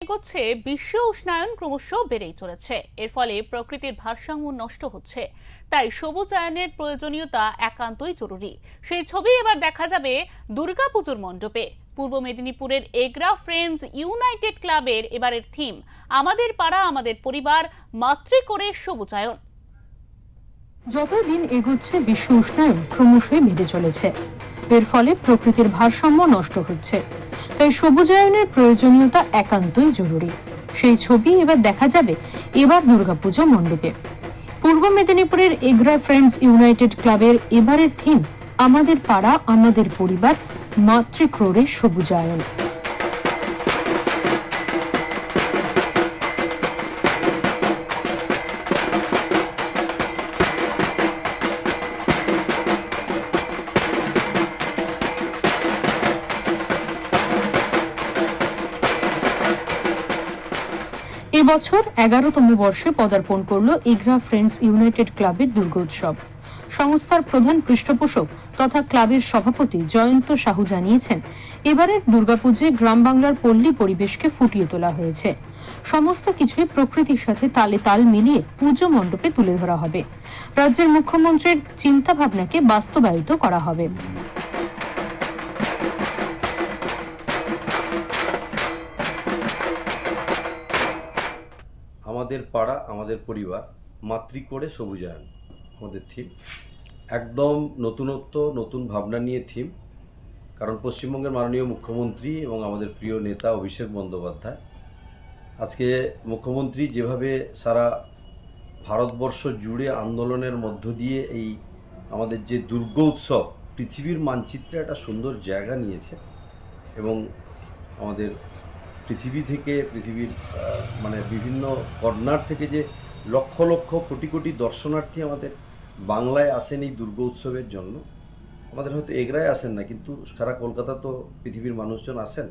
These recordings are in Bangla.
এগোচ্ছে বিশ্ব উষ্ণায়ন ক্রমশ বেড়েই চলেছে। এর ফলে প্রকৃতির ভারসাম্য নষ্ট হচ্ছে। তাই সবুজায়নের প্রয়োজনীয়তা একান্তই জরুরি। সেই ছবি এবার দেখা যাবে দুর্গাপুজোর মণ্ডপে। পূর্ব মেদিনীপুরের এগরা ফ্রেন্ডস ইউনাইটেড ক্লাবের এবারের থিম আমাদের পাড়া আমাদের পরিবার, মাতৃ করে সবুজায়ন। যতদিন এগোচ্ছে বিশ্ব উষ্ণায়ন ক্রমশই বেড়ে চলেছে। এর ফলে প্রকৃতির ভারসাম্য নষ্ট হচ্ছে। তাই সবুজায়নের প্রয়োজনীয়তা একান্তই জরুরি। সেই ছবি এবার দেখা যাবে এবার দুর্গাপুজো মণ্ডপে। পূর্ব মেদিনীপুরের এগরা ফ্রেন্ডস ইউনাইটেড ক্লাবের এবারের থিম আমাদের পাড়া আমাদের পরিবার, মাতৃক্রোড়ে সবুজায়ন। এবছর 11তম বর্ষে পদার্পণ করল এগরা ফ্রেন্ডস ইউনাইটেড ক্লাবের দুর্গোৎসব। সংস্থার প্রধান পৃষ্ঠপোষক তথা ক্লাবের সভাপতি জয়ন্ত সাহু জানিয়েছেন, এবারের দুর্গাপুজোয় গ্রাম বাংলার পল্লী পরিবেশকে ফুটিয়ে তোলা হয়েছে। সমস্ত কিছুই প্রকৃতির সাথে তালে তাল মিলিয়ে পুজো মণ্ডপে তুলে ধরা হবে। রাজ্যের মুখ্যমন্ত্রীর চিন্তা ভাবনাকে বাস্তবায়িত করা হবে। আমাদের পাড়া আমাদের পরিবার, মাতৃ করে সবুজায়ন আমাদের থিম। একদম নতুনত্ব, নতুন ভাবনা নিয়ে থিম। কারণ পশ্চিমবঙ্গের মাননীয় মুখ্যমন্ত্রী এবং আমাদের প্রিয় নেতা অভিষেক বন্দ্যোপাধ্যায় আজকে মুখ্যমন্ত্রী যেভাবে সারা ভারতবর্ষ জুড়ে আন্দোলনের মধ্য দিয়ে এই আমাদের যে দুর্গোৎসব পৃথিবীর মানচিত্রে একটা সুন্দর জায়গা নিয়েছে এবং আমাদের পৃথিবী থেকে পৃথিবীর মানে বিভিন্ন কর্নার থেকে যে লক্ষ লক্ষ কোটি কোটি দর্শনার্থী আমাদের বাংলায় আসেন এই দুর্গোৎসবের জন্য। আমাদের হয়তো এগরায় আসেন না, কিন্তু সারা কলকাতা তো পৃথিবীর মানুষজন আসেন।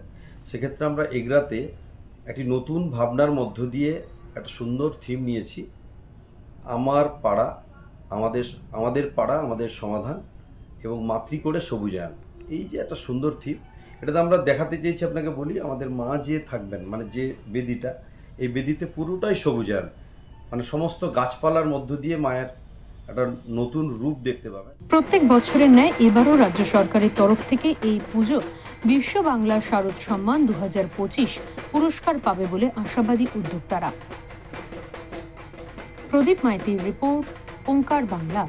সেক্ষেত্রে আমরা এগরাতে একটি নতুন ভাবনার মধ্য দিয়ে একটা সুন্দর থিম নিয়েছি, আমার পাড়া আমাদের পাড়া আমাদের সমাধান এবং মাতৃ করে সবুজায়ন। এই যে একটা সুন্দর থিম, এটাতে আমরা দেখাতে চেয়েছি, আপনাকে বলি, আমাদের মা যে থাকবেন, মানে যে বেদিটা, এই বেদিতে পুরোটাই সবুজায়ন, মানে সমস্ত গাছপালার মধ্য দিয়ে মায়ের একটা নতুন রূপ দেখতে পাবেন। প্রত্যেক বছরের ন্যায় এবারও রাজ্য সরকারের তরফ থেকে এই পুজো বিশ্ব বাংলা শারদ সম্মান 2025 পুরস্কার পাবে বলে আশাবাদী উদ্যোক্তারা। প্রদীপ মাইতির রিপোর্ট, ওঙ্কার বাংলা।